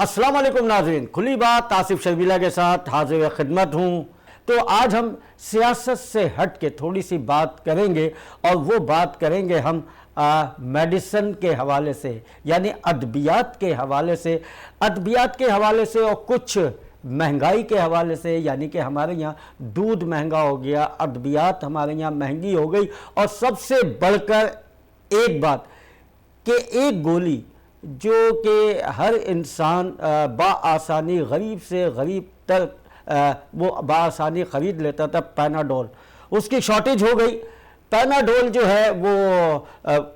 अस्सलाम वालेकुम नाज़रीन, खुली बात आसिफ शर्मिला के साथ हाजिर खिदमत हूँ। तो आज हम सियासत से हट के थोड़ी सी बात करेंगे और वो बात करेंगे हम मेडिसिन के हवाले से, यानी अद्वियात के हवाले से, और कुछ महंगाई के हवाले से, यानी कि हमारे यहाँ दूध महंगा हो गया, अद्वियात हमारे यहाँ महंगी हो गई, और सबसे बढ़कर एक बात कि एक गोली जो कि हर इंसान बाआसानी गरीब से गरीब तक वो बाआसानी ख़रीद लेता था, पैनाडोल, उसकी शॉर्टेज हो गई। पैनाडोल जो है वो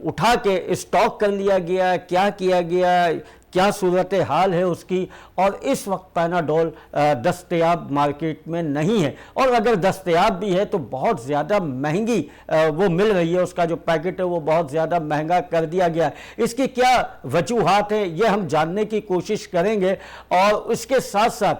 उठा के स्टॉक कर लिया गया, क्या किया गया, क्या सूरत हाल है उसकी, और इस वक्त पैनाडोल दस्तयाब मार्केट में नहीं है, और अगर दस्तयाब भी है तो बहुत ज़्यादा महंगी वो मिल रही है। उसका जो पैकेट है वो बहुत ज़्यादा महंगा कर दिया गया है। इसकी क्या वजूहात है ये हम जानने की कोशिश करेंगे। और इसके साथ साथ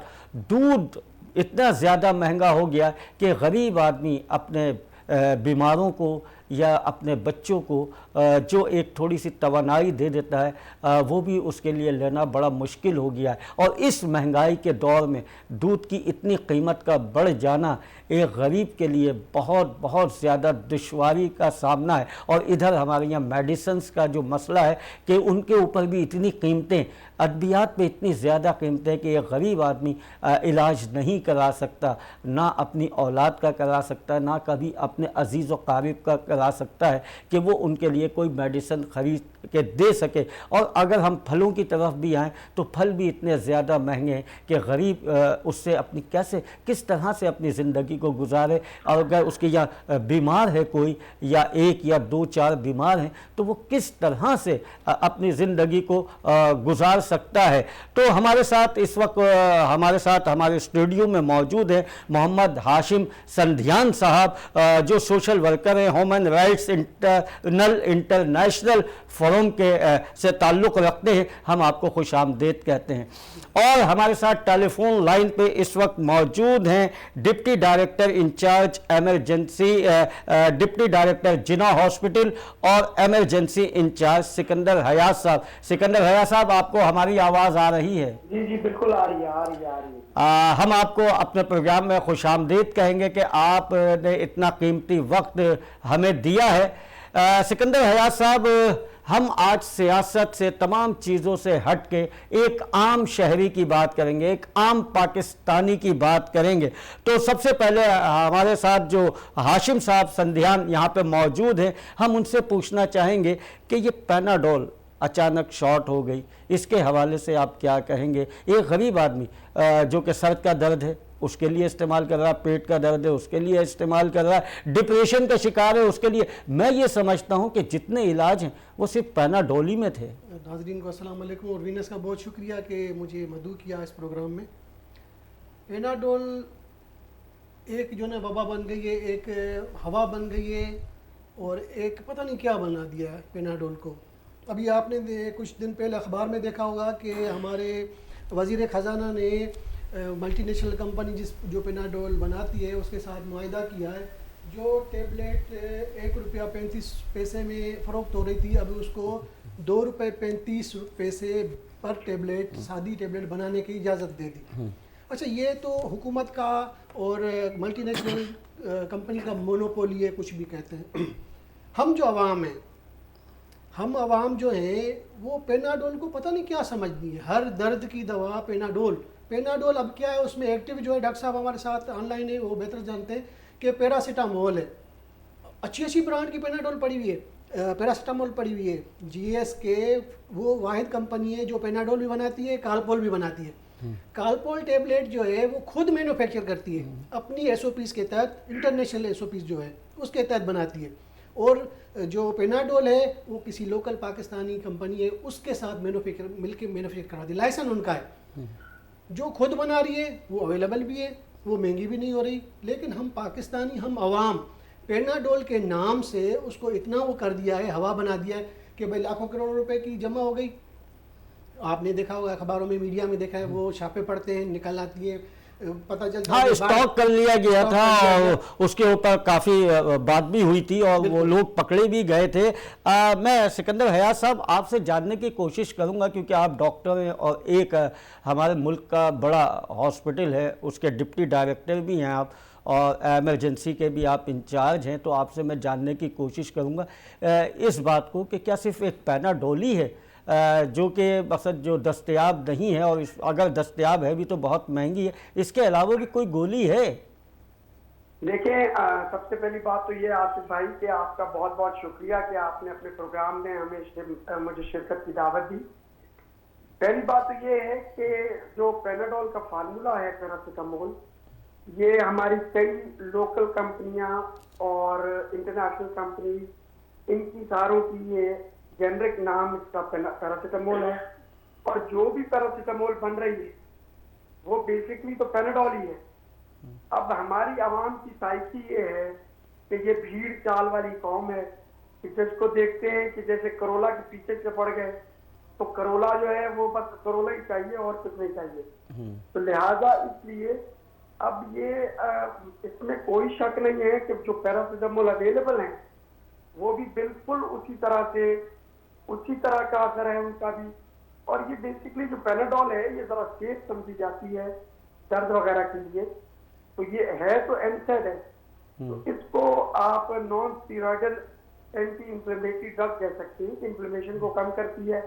दूध इतना ज़्यादा महंगा हो गया कि गरीब आदमी अपने बीमारों को या अपने बच्चों को जो एक थोड़ी सी तवानाई दे देता है वो भी उसके लिए लेना बड़ा मुश्किल हो गया है। और इस महंगाई के दौर में दूध की इतनी कीमत का बढ़ जाना एक गरीब के लिए बहुत बहुत ज़्यादा दुश्वारी का सामना है। और इधर हमारे यहाँ मेडिसिन्स का जो मसला है कि उनके ऊपर भी इतनी कीमतें, अद्वियात पे इतनी ज़्यादा कीमतें कि एक गरीब आदमी इलाज नहीं करा सकता, ना अपनी औलाद का करा सकता, ना कभी अपने अजीज़ व क़रीब का करा सकता है कि वो उनके लिए कोई मेडिसिन ख़रीद के दे सके। और अगर हम फलों की तरफ भी आएँ तो फल भी इतने ज़्यादा महंगे हैं कि गरीब उससे अपनी किस तरह से अपनी ज़िंदगी को गुजारे। और अगर उसके यहाँ बीमार है कोई, या एक या दो चार बीमार हैं, तो वो किस तरह से अपनी ज़िंदगी को गुजार सकता है। तो हमारे साथ इस वक्त हमारे स्टूडियो में मौजूद है मोहम्मद हाशिम संधियान साहब, जो सोशल वर्कर हैं, ह्यूमन राइट्स इंटरनेशनल फोरम के से ताल्लुक़ रखते हैं। हम आपको खुश आमदेद कहते हैं। और हमारे साथ टेलीफोन लाइन पे इस वक्त मौजूद हैं deputy director incharge emergency, deputy director Jinnah hospital और एमरजेंसी इंचार्ज सिकंदर हयात साहब। सिकंदर हयात साहब, आपको हमारी आवाज़ आ रही है? जी जी बिल्कुल आ रही है। हम आपको अपने प्रोग्राम में खुश आमदीद कहेंगे कि आपने इतना कीमती वक्त हमें दिया है। सिकंदर हयात साहब, हम आज सियासत से, तमाम चीज़ों से हट के एक आम शहरी की बात करेंगे, एक आम पाकिस्तानी की बात करेंगे। तो सबसे पहले हमारे साथ जो हाशिम साहब संधियान यहाँ पे मौजूद हैं, हम उनसे पूछना चाहेंगे कि ये पैनाडोल अचानक शॉर्ट हो गई, इसके हवाले से आप क्या कहेंगे? एक गरीब आदमी जो कि सर का दर्द है उसके लिए इस्तेमाल कर रहा है, पेट का दर्द है उसके लिए इस्तेमाल कर रहा है, डिप्रेशन का शिकार है उसके लिए। मैं ये समझता हूँ कि जितने इलाज हैं वो सिर्फ पैनाडोल ही में थे। नाज़रीन को अस्सलाम वालेकुम, और वीनस का बहुत शुक्रिया कि मुझे मदऊ किया इस प्रोग्राम में। पैनाडोल एक जो ना वबा बन गई है, एक हवा बन गई है, और एक पता नहीं क्या बना दिया है पैनाडोल को। अभी आपने कुछ दिन पहले अखबार में देखा होगा कि हमारे वज़ीर ख़जाना ने मल्टीनेशनल कंपनी जो पैनाडोल बनाती है उसके साथ मुआहिदा किया है। जो टेबलेट ₹1.35 में फ़रोख्त हो रही थी, अभी उसको ₹2.35 पर टेबलेट, सादी टेबलेट बनाने की इजाज़त दे दी। अच्छा, ये तो हुकूमत का और मल्टीनेशनल कंपनी का मोनोपोली है, कुछ भी कहते हैं। हम जो अवाम हैं, हम अवाम जो हैं वो पैनाडोल को पता नहीं क्या समझती है। हर दर्द की दवा पैनाडोल अब क्या है, उसमें एक्टिव जो है, डॉक्टर साहब हमारे साथ ऑनलाइन है, वो बेहतर जानते हैं कि पैरासीटामोल है। अच्छी ब्रांड की पैनाडोल पड़ी हुई है, पैरासीटामोल पड़ी हुई है। GSK वो वाहिद कंपनी है जो पैनाडोल भी बनाती है, कालपोल भी बनाती है। कालपोल टेबलेट जो है वो खुद मैन्युफैक्चर करती है, अपनी SOPs के तहत, इंटरनेशनल SOPs जो है उसके तहत बनाती है। और जो पैनाडोल है वो किसी लोकल पाकिस्तानी कंपनी है उसके साथ मिलकर मैन्युफैक्चर करा दी, लाइसेंस उनका है। जो खुद बना रही है वो अवेलेबल भी है, वो महंगी भी नहीं हो रही। लेकिन हम पाकिस्तानी, हम अवाम पैनाडोल के नाम से उसको इतना वो कर दिया है, हवा बना दिया है कि भाई लाखों करोड़ों रुपए की जमा हो गई। आपने देखा होगा अखबारों में, मीडिया में देखा है, वो छापे पड़ते हैं, निकल आती है पता चलता हाँ, है कि स्टॉक कर लिया गया स्टॉक था कर लिया गया। और उसके ऊपर काफ़ी बात भी हुई थी और वो बिल्कुल। लोग पकड़े भी गए थे। मैं सिकंदर हयात साहब आपसे जानने की कोशिश करूंगा, क्योंकि आप डॉक्टर हैं और एक हमारे मुल्क का बड़ा हॉस्पिटल है उसके डिप्टी डायरेक्टर भी हैं आप, और एमरजेंसी के भी आप इंचार्ज हैं, तो आपसे मैं जानने की कोशिश करूंगा इस बात को कि क्या सिर्फ एक पैनाडोल ही है जो कि मकसद जो दस्तयाब नहीं है, और अगर दस्तयाब है भी तो बहुत महंगी है, इसके अलावा भी कोई गोली है? देखिए, सबसे पहली बात तो ये आसिफ भाई कि आपका बहुत बहुत शुक्रिया कि आपने अपने प्रोग्राम में हमें मुझे शिरकत की दावत दी। पहली बात तो ये है कि जो पैनाडोल का फार्मूला है पैरासीटामोल, ये हमारी कई लोकल कंपनियां और इंटरनेशनल कंपनी, इनकी सारों की ये जेनरिक नाम इसका पैरासीटामोल है। और जो भी पैरासीटामोल बन रही है वो बेसिकली तो पैनाडोल ही है। अब हमारी आवाम की साइकी ये है कि ये भीड़ चाल वाली कौम है कि जिसको देखते हैं कि जैसे करोला के पीछे से पड़ गए, तो करोला जो है वो बस करोला ही चाहिए और कुछ नहीं चाहिए। तो लिहाजा इसलिए अब ये इसमें कोई शक नहीं है कि जो पैरासीटामोल अवेलेबल हैं वो भी बिल्कुल उसी तरह का असर है उनका भी। और ये बेसिकली जो पैनाडोल है ये जरा सेफ समझी जाती है दर्द वगैरह के लिए, तो ये है तो एनसेड है, तो इसको आप non steroidal anti inflammatory drug कह सकते हैं। इन्फ्लेमेशन को कम करती है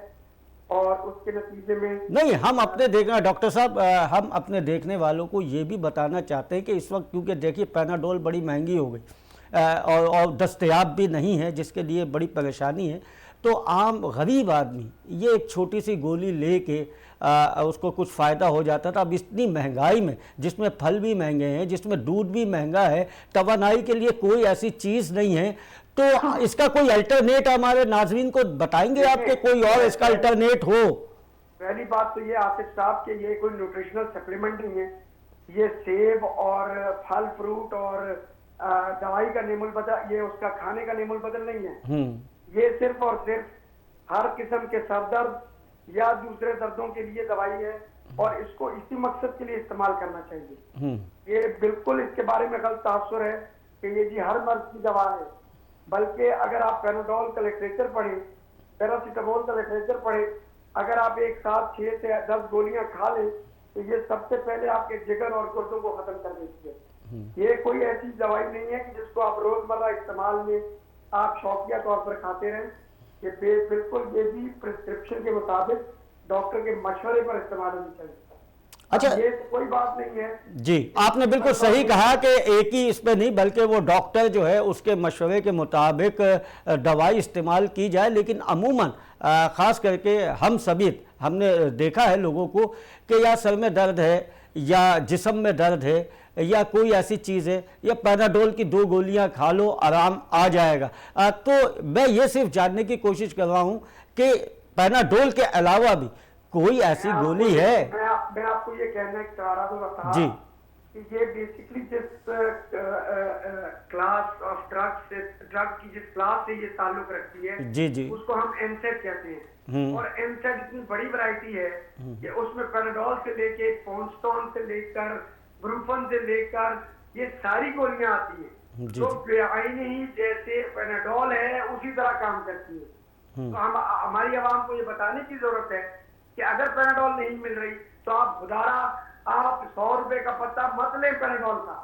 और उसके नतीजे में नहीं, हम अपने देखना डॉक्टर साहब, हम अपने देखने वालों को ये भी बताना चाहते हैं कि इस वक्त क्योंकि देखिए पैनाडोल बड़ी महंगी हो गई और दस्तयाब भी नहीं है, जिसके लिए बड़ी परेशानी है, तो आम गरीब आदमी ये एक छोटी सी गोली लेके उसको कुछ फ़ायदा हो जाता था। अब इतनी महंगाई में, जिसमें फल भी महंगे हैं, जिसमें दूध भी महंगा है, तवानाई के लिए कोई ऐसी चीज़ नहीं है, तो इसका कोई अल्टरनेट हमारे नाजरीन को बताएंगे आप कि कोई और इसका अल्टरनेट हो? पहली बात तो ये आसिफ साहब कि ये कोई न्यूट्रिशनल सप्लीमेंट नहीं है। ये सेब और फल फ्रूट और दवाई का नेमुल बदल, ये उसका खाने का नेमुल बदल नहीं है। ये सिर्फ और सिर्फ हर किस्म के सर दर्द या दूसरे दर्दों के लिए दवाई है और इसको इसी मकसद के लिए इस्तेमाल करना चाहिए। ये बिल्कुल इसके बारे में गलत तासुर है कि ये जी हर मर्ज की दवा है, बल्कि अगर आप पैनाडोल का लिटरेचर पढ़ें, पैरासीटामोल का लिटरेचर पढ़ें, अगर आप एक साथ 6 से 10 गोलियां खा लें तो ये सबसे पहले आपके जिगर और गुर्दों को खत्म कर देती है। ये कोई ऐसी दवाई नहीं है कि जिसको आप रोजमर्रा इस्तेमाल में आप शौकिया तौर पर खाते रहें। ये बिल्कुल ये भी प्रिस्क्रिप्शन के मुताबिक डॉक्टर के मशवरे पर इस्तेमाल होनी चाहिए। अच्छा, ये तो कोई बात नहीं है जी, आपने बिल्कुल सही कहा कि एक ही इस पे नहीं, बल्कि वो डॉक्टर जो है उसके मशवरे के मुताबिक दवाई इस्तेमाल की जाए। लेकिन अमूमन ख़ास करके हम सभी हमने देखा है लोगों को कि या सर में दर्द है या जिस्म में दर्द है या कोई ऐसी चीज़ है, या पैनाडोल की 2 गोलियां खा लो आराम आ जाएगा। तो मैं ये सिर्फ जानने की कोशिश कर रहा हूँ कि पैनाडोल के अलावा भी कोई ऐसी गोली है? मैं आपको ये कहना चाह रहा था जी कि ये बेसिकली जिस क्लास ऑफ ड्रग की जिस क्लास से ये ताल्लुक रखती है, जी जी, उसको हम एनसेड कहते हैं। और एनसेड इतनी बड़ी वैरायटी है कि उसमें पैनाडोल से लेके पॉन्स्टोन से लेकर ब्रूफन से लेकर ये सारी गोलियां आती है जो बेआईनी ही जैसे पैनाडोल है उसी तरह काम करती है। तो हमारी आवाम को ये बताने की जरूरत है कि अगर पैनाडोल नहीं मिल रही तो आप खुदारा आप 100 रुपए का पत्ता मत लें पैनाडोल का,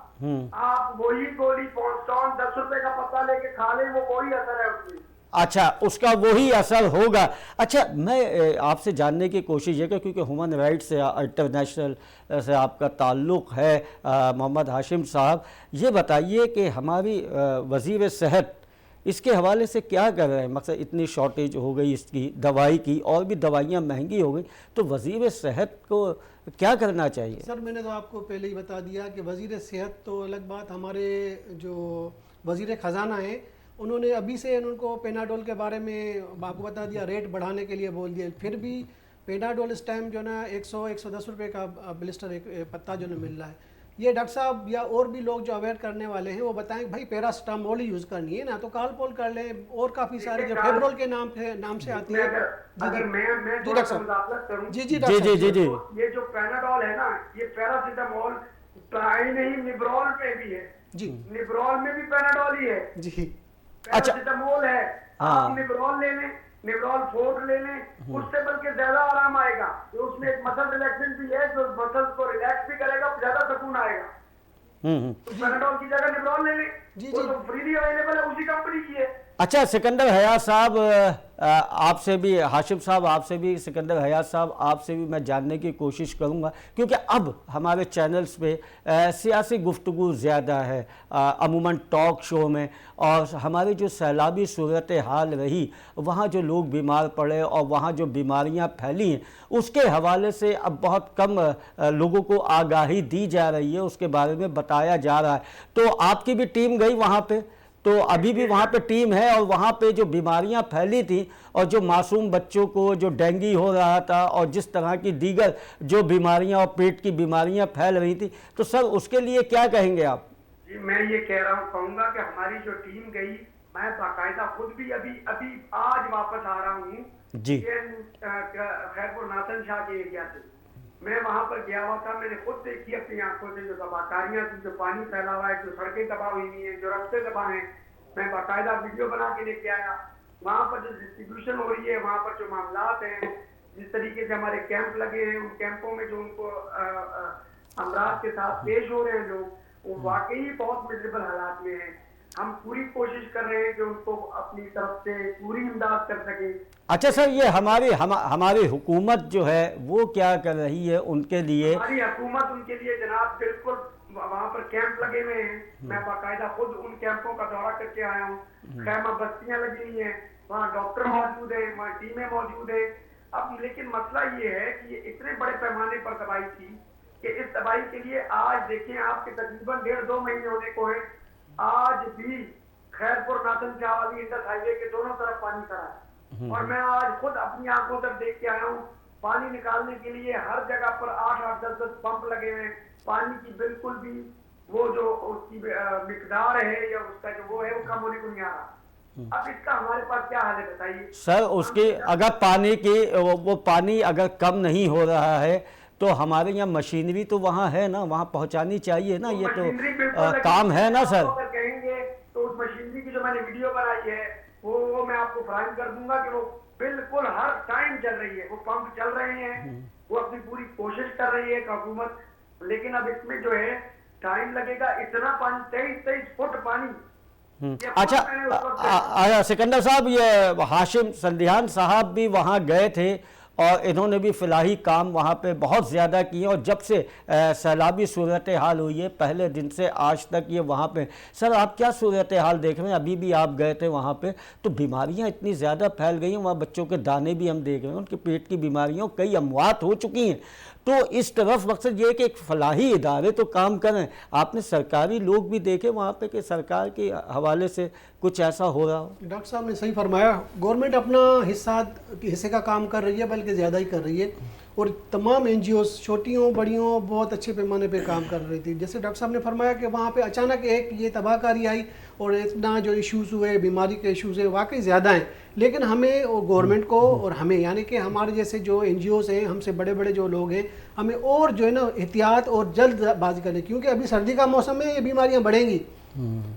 आप वही गोली पॉन्स्टोन 10 रुपए का पत्ता लेके खा लें, वो कोई असर है उसमें। अच्छा, उसका वही असर होगा। अच्छा, मैं आपसे जानने की कोशिश ये कि क्योंकि ह्यूमन राइट्स से इंटरनेशनल से आपका ताल्लुक़ है मोहम्मद हाशिम साहब, ये बताइए कि हमारी वज़ीर सेहत इसके हवाले से क्या कर रहे हैं? मकसद इतनी शॉर्टेज हो गई इसकी दवाई की, और भी दवाइयाँ महंगी हो गई, तो वज़ीर सेहत को क्या करना चाहिए? सर, मैंने तो आपको पहले ही बता दिया कि वज़ीर सेहत तो अलग बात, हमारे जो वज़ीर ख़जाना हैं उन्होंने अभी से उनको पेनाडोल के बारे में आपको बता दिया, रेट बढ़ाने के लिए बोल दिया। फिर भी पेनाडोल इस टाइम जो ना 100-110 रुपये का ब्लिस्टर एक पत्ता जो ना मिल रहा है। ये डॉक्टर साहब या और भी लोग जो अवेयर करने वाले हैं वो बताएं भाई पैरासीटामोल ही यूज़ करनी है ना, तो कालपोल कर लें, और काफ़ी सारे जो फेब्रोल के नाम से आती है। अगर मैं जी डॉक्टर साहब, करूं, जी जी जी जी जी जी, ये जो पैनाडोल है ना, ये पैरासीटामोल प्राय नहीं, निब्रॉल में भी है जी निब्रॉल में भी पैनाडोल ही है, जी। अच्छा। पैरासिटामोल है। हाँ। आप निब्रॉल ले लें, निब्रॉल 4 ले लें, उससे बल्कि ज्यादा आराम आएगा। तो उसमें एक मसल रिलैक्सेंट भी है जो मसल्स को रिलैक्स भी करेगा, ज्यादा सुकून आएगा। तो पैनाडोल की जगह निब्रॉल ले लें, जी, वो जी। तो फ्रीली अवेलेबल है, उसी कंपनी की है। अच्छा सिकंदर हयात साहब, आपसे भी, हाशिम साहब आपसे भी, सिकंदर हयात साहब आपसे भी मैं जानने की कोशिश करूंगा, क्योंकि अब हमारे चैनल्स पे सियासी गुफ्तगू ज़्यादा है अमूमन टॉक शो में, और हमारी जो सैलाबी सूरत हाल रही, वहाँ जो लोग बीमार पड़े और वहाँ जो बीमारियाँ फैली हैं, उसके हवाले से अब बहुत कम लोगों को आगाही दी जा रही है, उसके बारे में बताया जा रहा है। तो आपकी भी टीम गई वहाँ पे, तो अभी भी वहाँ पे टीम है, और वहाँ पे जो बीमारियाँ फैली थी और जो मासूम बच्चों को जो डेंगू हो रहा था और जिस तरह की दीगर जो बीमारियाँ और पेट की बीमारियाँ फैल रही थी, तो सर उसके लिए क्या कहेंगे आप? जी, मैं ये कहूंगा कि हमारी जो टीम गई, मैं बाकायदा खुद भी अभी आज वापस आ रहा हूँ जी। खैरपुर नाथन शाह के एरिया से। मैं वहां पर गया हुआ था, मैंने खुद देखी अपनी आंखों से जो तबाहकारियां थी, जो पानी फैला हुआ है, जो सड़कें तबाह हुई हुई हैं, जो रास्ते तबाह हैं। मैं बाकायदा वीडियो बना के लेके आया। वहां पर जो डिस्ट्रीब्यूशन हो रही है, वहां पर जो मामलात हैं, जिस तरीके से हमारे कैंप लगे हैं, उन कैंपों में जो उनको अमराज के साथ पेश हो रहे हैं लोग, वो वाकई बहुत मिजरेबल हालात में हैं। हम पूरी कोशिश कर रहे हैं कि उनको अपनी तरफ से पूरी इमदाद कर सके। अच्छा सर, ये हमारी हुकूमत जो है वो क्या कर रही है उनके लिए? हमारी हुकूमत उनके लिए जनाब बिल्कुल वहाँ पर कैंप लगे हुए हैं। मैं बाकायदा खुद उन कैंपों का दौरा करके आया हूँ। खैमा बस्तियां लगी हुई हैं, वहाँ डॉक्टर मौजूद है, वहाँ टीमें मौजूद है। अब लेकिन मसला ये है कि ये इतने बड़े पैमाने पर दवाई थी कि इस दवाई के लिए आज देखें आपके तकरीबन 1.5-2 महीने होने को है, आज भी खैरपुर नाथन शाह वाली इंडस हाईवे के दोनों तरफ पानी खड़ा है। और मैं आज खुद अपनी आंखों तक देख के आया हूँ, पानी निकालने के लिए हर जगह पर 8-8, 10-10 पंप लगे हुए हैं। पानी की बिल्कुल भी वो जो उसकी मिकदार है या उसका जो वो है, वो कम होने को नहीं आ रहा। अब इसका हमारे पास क्या हाल है बताइए सर? उसकी अगर पानी की वो पानी अगर कम नहीं हो रहा है तो हमारे यहाँ मशीनरी तो वहाँ है ना, वहाँ पहुँचानी चाहिए ना, ये तो काम है ना सर। अगर कहेंगे तो उस मशीनरी की जो मैंने वीडियो बनाई है वो मैं आपको फराहम कर दूंगा कि वो बिल्कुल हर टाइम चल रही है, वो पंप चल रहे हैं, वो अपनी पूरी कोशिश कर रही है हुकूमत। लेकिन अब इसमें जो है टाइम लगेगा। इतना पानी 23-23 फुट पानी। अच्छा सिकंदर साहब, ये हाशिम संधियान साहब भी वहाँ गए थे और इन्होंने भी फिलहाल काम वहाँ पे बहुत ज़्यादा किए, और जब से सैलाबी सूरत हाल हुई है पहले दिन से आज तक ये वहाँ पे। सर आप क्या सूरत हाल देख रहे हैं? अभी भी आप गए थे वहाँ पे, तो बीमारियाँ इतनी ज़्यादा फैल गई हैं, वहाँ बच्चों के दाने भी हम देख रहे हैं, उनके पेट की बीमारियों कई अमवात हो चुकी हैं। तो इस तरफ मकसद ये कि एक फलाही इदारे तो काम करें, आपने सरकारी लोग भी देखे वहाँ पे कि सरकार के हवाले से कुछ ऐसा हो रहा हो? डॉक्टर साहब ने सही फरमाया, गवर्नमेंट अपना हिस्से का काम कर रही है, बल्कि ज़्यादा ही कर रही है। और तमाम एनजीओस छोटियों बड़ियों बहुत अच्छे पैमाने पे काम कर रही थी। जैसे डॉक्टर साहब ने फरमाया कि वहाँ पे अचानक एक ये तबाहकारी आई और इतना जो इश्यूज़ हुए, बीमारी के इश्यूज़ हैं वाकई ज़्यादा हैं। लेकिन हमें और गवर्नमेंट को और हमें, यानी कि हमारे जैसे जो एनजीओस हैं, हमसे बड़े बड़े जो लोग हैं, हमें और जो है ना एहतियात और जल्दबाजी करें, क्योंकि अभी सर्दी का मौसम में ये बीमारियाँ बढ़ेंगी,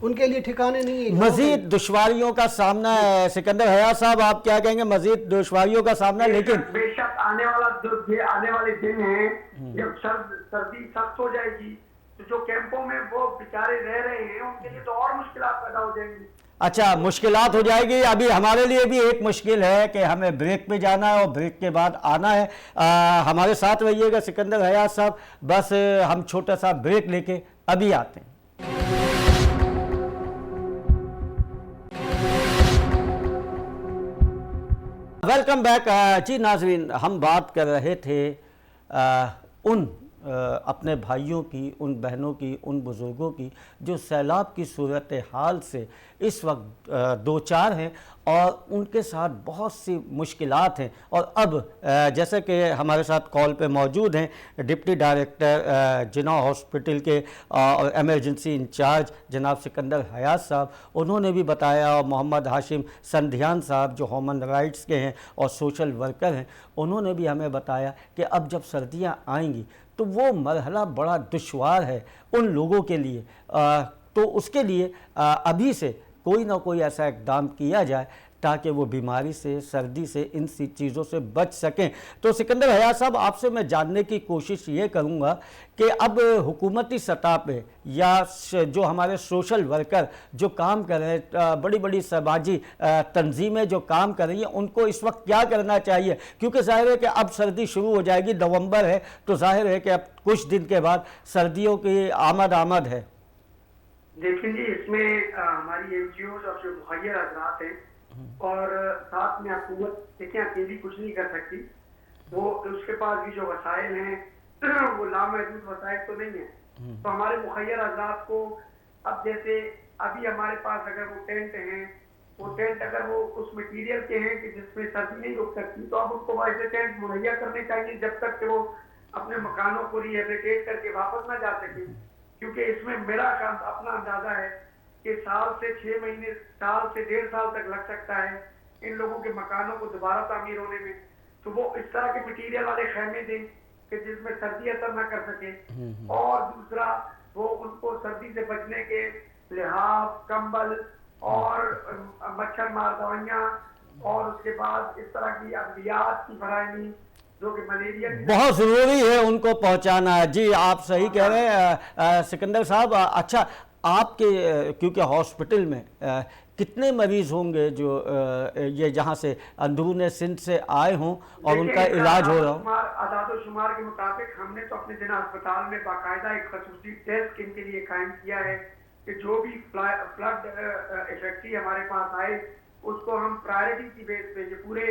उनके लिए ठिकाने नहीं है। मजीद दुश्वारियों का सामना है। सिकंदर हयात साहब आप क्या कहेंगे? मजीद दुश्वारियों का सामना, लेकिन बेशक आने वाले दिन हैं जब सर्दी सख्त हो जाएगी, तो जो कैंपों में वो बेचारे रह रहे हैं उनके लिए तो और मुश्किलात पैदा हो जाएंगी। अच्छा, मुश्किलात हो जाएगी। अभी हमारे लिए भी एक मुश्किल है कि हमें ब्रेक पे जाना है और ब्रेक के बाद आना है। हमारे साथ रहिएगा सिकंदर हयात साहब, बस हम छोटा सा ब्रेक लेके अभी आते हैं। Welcome back. जी नाज़रीन, हम बात कर रहे थे उन अपने भाइयों की, उन बहनों की, उन बुज़ुर्गों की जो सैलाब की सूरत हाल से इस वक्त दो चार हैं और उनके साथ बहुत सी मुश्किलात हैं। और अब जैसे कि हमारे साथ कॉल पे मौजूद हैं डिप्टी डायरेक्टर जिना हॉस्पिटल के और एमरजेंसी इंचार्ज जनाब सिकंदर हयात साहब, उन्होंने भी बताया, और मोहम्मद हाशिम संधियान साहब जो ह्यूमन राइट्स के हैं और सोशल वर्कर हैं, उन्होंने भी हमें बताया कि अब जब सर्दियाँ आएंगी तो वो मरहला बड़ा दुश्वार है उन लोगों के लिए। तो उसके लिए अभी से कोई ना कोई ऐसा इक़दाम किया जाए ताकि वो बीमारी से, सर्दी से, इन सी चीज़ों से बच सकें। तो सिकंदर हयात साहब, आपसे मैं जानने की कोशिश ये करूँगा कि अब हुकूमती सतह पे या जो हमारे सोशल वर्कर जो काम कर रहे हैं, बड़ी बड़ी समाजी तंजीमें जो काम कर रही हैं, उनको इस वक्त क्या करना चाहिए? क्योंकि जाहिर है कि अब सर्दी शुरू हो जाएगी, नवंबर है, तो जाहिर है कि अब कुछ दिन के बाद सर्दियों की आमद है। देखिए जी, इसमें हमारी एनजीओ और जो मुहैया हजरात हैं और साथ में हुकूमत, देखिए अकेली कुछ नहीं कर सकती। वो उसके पास भी जो वसाइल हैं वो लामहदूद वसाइल तो नहीं है। तो हमारे मुखैर हजरात को अब जैसे अभी हमारे पास अगर वो टेंट हैं, वो टेंट अगर वो उस मटीरियल के हैं कि जिसमें सर्दी नहीं रुक सकती, तो अब उनको वैसे टेंट मुहैया करने चाहिए जब तक कि वो अपने मकानों को रिहेबिलिटेट करके वापस ना जा सके। क्योंकि इसमें मेरा अपना अंदाजा है कि साल से 6 महीने, साल से 1.5 साल तक लग सकता है इन लोगों के मकानों को दोबारा तामीर होने में। तो वो इस तरह के मटीरियल वाले खैमे दें कि जिसमें सर्दी असर ना कर सके। और दूसरा, वो उनको सर्दी से बचने के लिहाज, कंबल और मच्छर मार दवाइयाँ और उसके बाद इस तरह की अद्वियात की फराहमी जो कि मलेरिया बहुत ज़रूरी है उनको पहुंचाना है। जी, आप सही कह रहे हैं सिकंदर साहब। अच्छा, आपके क्योंकि हॉस्पिटल में कितने मरीज होंगे जो ये जहाँ से अंदरून सिंध से आए हों और उनका इलाज हो रहा हो? आदाद-ओ-शुमार के मुताबिक हमने तो अपने जिला अस्पताल में बाकायदा एक खसूसी डेस्क इनके लिए कायम किया है कि जो भी फ्लड इफेक्टी हमारे पास आए उसको हम प्रायोरिटी की बेस पे, ये पूरे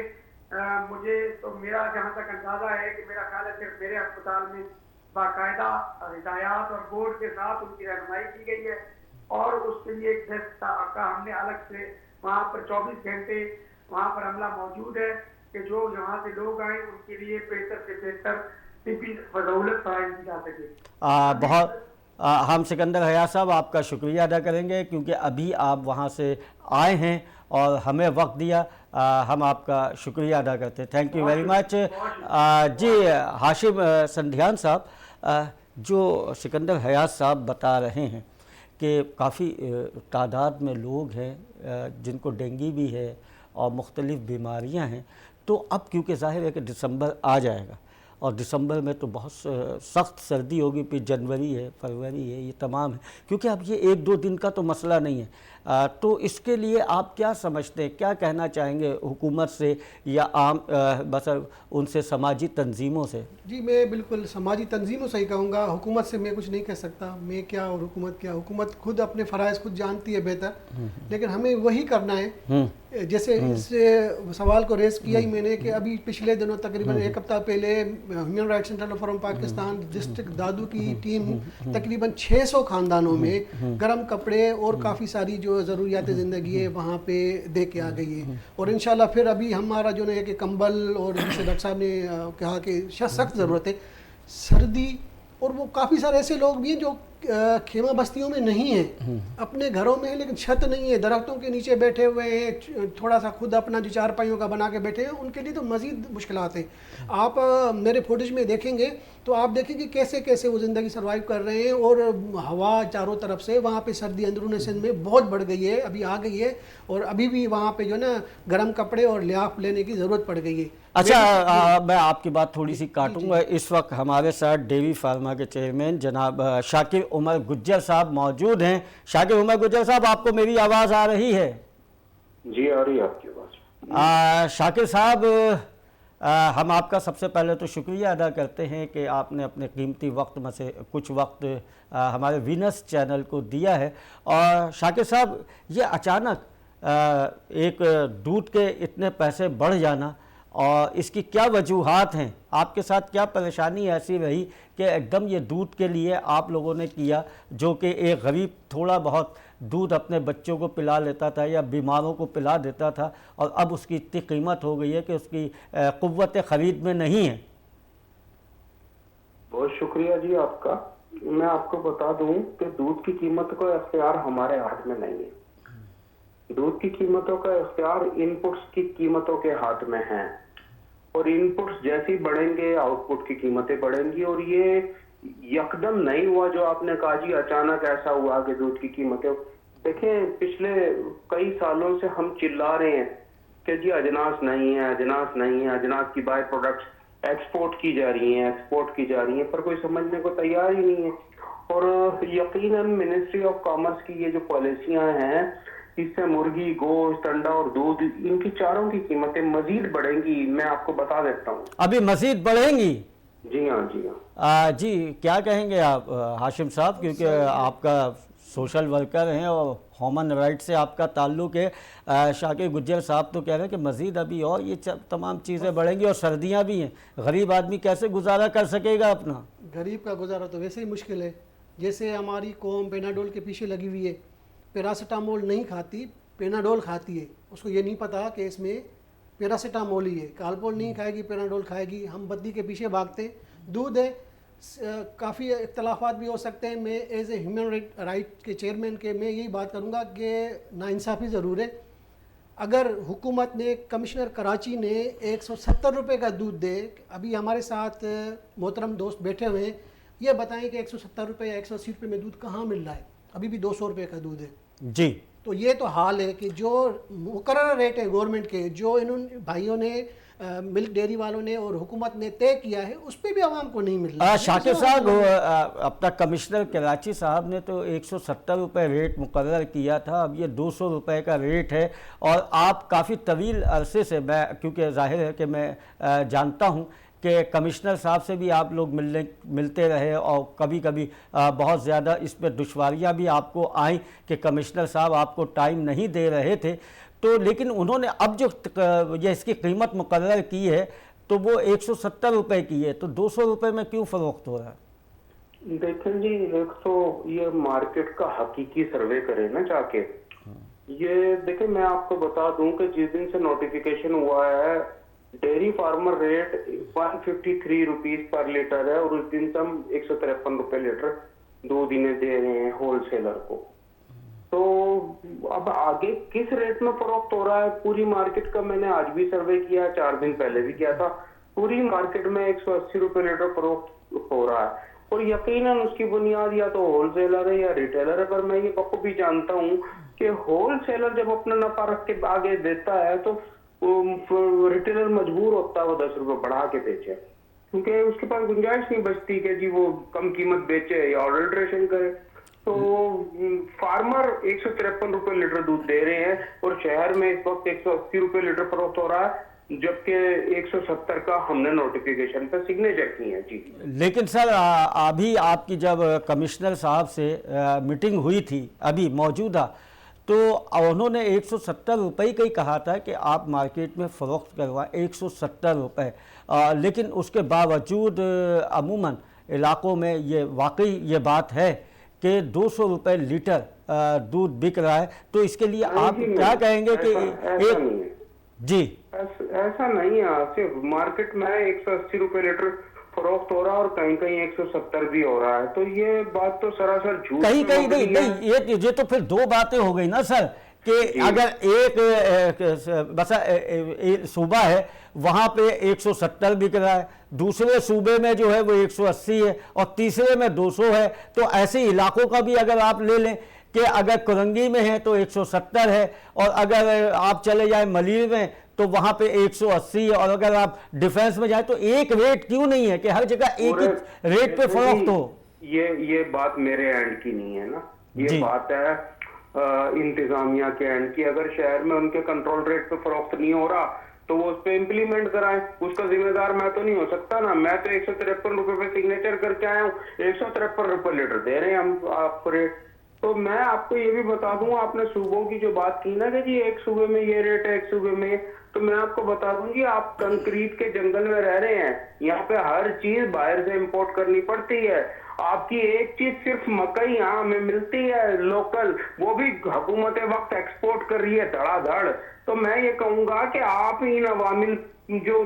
मुझे तो मेरा जहाँ तक अंदाजा है कि मेरा ख्याल है सिर्फ मेरे अस्पताल में बाकायदा हिदायत और बोर्ड के साथ उनकी रहनुमाई की गई है और उसके लिए एक डेस्क का हमने अलग से वहाँ पर 24 घंटे वहाँ पर अमला मौजूद है कि जो यहाँ से लोग आए उनके लिए बेहतर से बेहतर तिब्बी सहूलत फराहम की जा सके। बहुत हम सिकंदर हयात साहब आपका शुक्रिया अदा करेंगे क्योंकि अभी आप वहाँ से आए हैं और हमें वक्त दिया। हम आपका शुक्रिया अदा करते हैं। Thank you very much. जी हाशिम संध्यान साहब, जो सिकंदर हयात साहब बता रहे हैं कि काफ़ी तादाद में लोग हैं जिनको डेंगू भी है और मुख्तलिफ़ बीमारियां हैं, तो अब क्योंकि ज़ाहिर है कि दिसंबर आ जाएगा और दिसंबर में तो बहुत सख्त सर्दी होगी, फिर जनवरी है, फरवरी है, ये तमाम है, क्योंकि अब ये 1-2 दिन का तो मसला नहीं है। तो इसके लिए आप क्या समझते हैं, क्या कहना चाहेंगे हुकूमत से या आम बस उनसे समाजी तंजीमों से? जी, मैं बिल्कुल समाजी तंजीमों से ही कहूँगा, हुकूमत से मैं कुछ नहीं कह सकता। मैं क्या और हुकूमत क्या, हुकूमत खुद अपने फ़राइज़ खुद जानती है बेहतर, लेकिन हमें वही करना है। जैसे इस सवाल को रेस किया ही मैंने कि अभी पिछले दिनों तकरीबन 1 हफ्ता पहले human rights centre from Pakistan district Dadu की टीम तकरीबन 600 ख़ानदानों में गर्म कपड़े और काफ़ी सारी जो ज़रूरियात ज़िंदगी है वहाँ पे दे के आ गई है। और इंशाल्लाह फिर अभी हमारा जो है कि कंबल और जैसे डॉक्टर साहब ने कहा कि सख्त ज़रूरत है सर्दी, और वो काफ़ी सारे ऐसे लोग भी हैं जो खेमा बस्तियों में नहीं हैं, अपने घरों में है लेकिन छत नहीं है, दरख्तों के नीचे बैठे हुए हैं, थोड़ा सा खुद अपना जो चारपाइयों का बना के बैठे हैं, उनके लिए तो मज़ीद मुश्किलात हैं। आप मेरे फुटेज में देखेंगे तो आप देखेंगे कैसे कैसे वो ज़िंदगी सर्वाइव कर रहे हैं और हवा चारों तरफ से, वहाँ पे सर्दी अंदरून सिंध में बहुत बढ़ गई है, अभी आ गई है और अभी भी वहाँ पे जो है ना गर्म कपड़े और लिहाफ लेने की ज़रूरत पड़ गई है। अच्छा, मैं आपकी बात थोड़ी सी काटूंगा। इस वक्त हमारे साथ डेयरी फार्मा के चेयरमैन जनाब शाकिर उमर गुज्जर साहब मौजूद हैं। शाकिर उमर गुज्जर साहब, आपको मेरी आवाज़ आ रही है? जी आ रही है आपकी आवाज़। शाकिर साहब, हम आपका सबसे पहले तो शुक्रिया अदा करते हैं कि आपने अपने कीमती वक्त में से कुछ वक्त हमारे वीनस चैनल को दिया है। और शाकिर साहब, ये अचानक एक दूध के इतने पैसे बढ़ जाना और इसकी क्या वजूहात हैं? आपके साथ क्या परेशानी ऐसी रही कि एकदम ये दूध के लिए आप लोगों ने किया, जो कि एक गरीब थोड़ा बहुत दूध अपने बच्चों को पिला लेता था या बीमारों को पिला देता था और अब उसकी इतनी कीमत हो गई है कि उसकी क़ुव्वत ख़रीद में नहीं है? बहुत शुक्रिया जी आपका। मैं आपको बता दूं कि दूध की कीमत का इख्तियार हमारे हाथ में नहीं है। दूध की कीमतों का इख्तियार इनपुट्स की कीमतों के हाथ में है और इनपुट्स जैसे ही बढ़ेंगे आउटपुट की कीमतें बढ़ेंगी। और ये यकदम नहीं हुआ जो आपने कहा जी अचानक ऐसा हुआ कि दूध की कीमतें। देखें पिछले कई सालों से हम चिल्ला रहे हैं कि जी अजनास नहीं है, अजनास नहीं है, अजनास की बाय प्रोडक्ट्स एक्सपोर्ट की जा रही हैं, एक्सपोर्ट की जा रही हैं, पर कोई समझने को तैयार ही नहीं है। और यकीनन मिनिस्ट्री ऑफ कॉमर्स की ये जो पॉलिसियां हैं इससे मुर्गी, गोश्त, अंडा और दूध इनकी चारों की कीमतें मजीद बढ़ेंगी। मैं आपको बता देता हूँ अभी मजीद बढ़ेंगी। जी हाँ, जी हाँ। जी क्या कहेंगे आप हाशिम साहब, क्योंकि आपका सोशल वर्कर हैं और ह्यूमन राइट से आपका ताल्लुक है। शाकिर गुज्जर साहब तो कह रहे हैं कि मज़ीद अभी और ये तमाम चीज़ें बढ़ेंगी और सर्दियां भी हैं, गरीब आदमी कैसे गुजारा कर सकेगा अपना? गरीब का गुजारा तो वैसे ही मुश्किल है। जैसे हमारी कौम पेनाडोल के पीछे लगी हुई है, पैरासीटामोल नहीं खाती, पेनाडोल खाती है। उसको ये नहीं पता कि इसमें पैरासीटामोल ही है, कालपोल नहीं खाएगी, पेनाडोल खाएगी। हम बद्दी के पीछे भागते हैं। दूध है, काफ़ी इख्तलाफात भी हो सकते हैं। मैं एज ए ह्यूमन राइट के चेयरमैन के मैं यही बात करूँगा कि नाइंसाफ़ी ज़रूर है। अगर हुकूमत ने, कमिश्नर कराची ने 170 रुपये का दूध दे, अभी हमारे साथ मोहतरम दोस्त बैठे हुए हैं, ये बताएं कि 170 रुपये या 180 रुपये में दूध कहाँ मिल रहा है? अभी भी 200 रुपये का दूध है जी। तो ये तो हाल है कि जो मुकर्रर रेट है गवर्नमेंट के, जो इन्होंने भाइयों ने मिल्क डेयरी वालों ने और हुकूमत ने तय किया है, उस पर भी आवाम को नहीं मिल रहा। शाकिर साहब, अपना कमिश्नर कराची साहब ने तो 170 रुपये रेट मुकर्रर किया था, अब ये 200 रुपये का रेट है। और आप काफ़ी तवील अरसे से, मैं क्योंकि जाहिर है कि मैं जानता हूँ कि कमिश्नर साहब से भी आप लोग मिलते रहे और कभी कभी बहुत ज़्यादा इस पर दुश्वारियाँ भी आपको आई कि कमिश्नर साहब आपको टाइम नहीं दे रहे थे। तो लेकिन उन्होंने अब जो ये इसकी कीमत मुकर्रर की है तो वो 170 रुपये की है, तो 200 रुपये में क्यों फ़रोख्त हो रहा है? देखें जी, एक तो ये मार्केट का हकीकी सर्वे करे ना जाके। ये देखें, मैं आपको बता दूं कि जिस दिन से नोटिफिकेशन हुआ है dairy farmer rate 153 rupees per litre है और उस दिन से हम 153 रुपए लीटर दूध इन्हें दे रहे हैं होलसेलर को। तो अब आगे किस रेट में फरोख्त हो रहा है पूरी मार्केट का मैंने आज भी सर्वे किया, 4 दिन पहले भी किया था। पूरी मार्केट में 180 रुपए लीटर फरोख्त हो रहा है और यकीनन उसकी बुनियाद या तो होलसेलर है या रिटेलर है। पर मैं ये बखूबी जानता हूँ कि होलसेलर जब अपना नफा रख के आगे देता है तो रिटेलर मजबूर होता है वो 10 रुपए बढ़ा के बेचे, क्योंकि उसके पास गुंजाइश नहीं बचती कि जी वो कम कीमत बेचे या ऑडल्ट्रेशन करे। तो फार्मर 153 रुपए लीटर दूध दे रहे हैं और शहर में इस वक्त 180 रुपए लीटर फरोख्त हो रहा है, जबकि 170 का हमने नोटिफिकेशन पे सिग्नेचर किए हैं जी। लेकिन सर अभी आपकी जब कमिश्नर साहब से मीटिंग हुई थी अभी मौजूदा, तो उन्होंने 170 रुपये का ही कहा था कि आप मार्केट में फ़रोख्त करवाएं 170 रुपये। लेकिन उसके बावजूद अमूमन इलाक़ों में ये वाकई ये बात है कि 200 रुपये लीटर दूध बिक रहा है। तो इसके लिए आप क्या कहेंगे कि जी ऐसा नहीं है, सिर्फ मार्केट में 180 रुपये लीटर फरोख्त हो रहा है और कहीं कहीं 170 भी हो रहा है। तो ये बात तो सरासर झूठ, कहीं कहीं नहीं, ये तो फिर दो बातें हो गई ना सर कि अगर एक बस सूबा है वहाँ पे 170 बिक रहा है, दूसरे सूबे में जो है वो 180 है और तीसरे में 200 है। तो ऐसे इलाकों का भी अगर आप ले लें कि अगर कुरंगी में है तो 170 है और अगर आप चले जाए मलीर में तो वहां पे 180 है और अगर आप डिफेंस में जाए तो एक रेट क्यों नहीं है कि हर जगह एक ही रेट पे फरोख्त हो? ये बात मेरे एंड की नहीं है ना, ये बात है इंतजामिया के एंड की। अगर शहर में उनके कंट्रोल रेट पे फरोख्त नहीं हो रहा तो वो उस पर इम्प्लीमेंट कराएं, उसका जिम्मेदार मैं तो नहीं हो सकता ना। मैं तो 153 रुपए पे सिग्नेचर करके आया हूँ, 153 रुपए लीटर दे रहे हैं हम आपको रेट। तो मैं आपको ये भी बता दूं, आपने सूबों की जो बात की ना कि जी एक सूबे में ये रेट है एक सूबे में, तो मैं आपको बता दूं जी आप कंक्रीट के जंगल में रह रहे हैं, यहाँ पे हर चीज बाहर से इंपोर्ट करनी पड़ती है। आपकी एक चीज सिर्फ मकई यहाँ हमें मिलती है लोकल, वो भी हुकूमत वक्त एक्सपोर्ट कर रही है धड़ाधड़। तो मैं ये कहूंगा कि आप इन अवामिल जो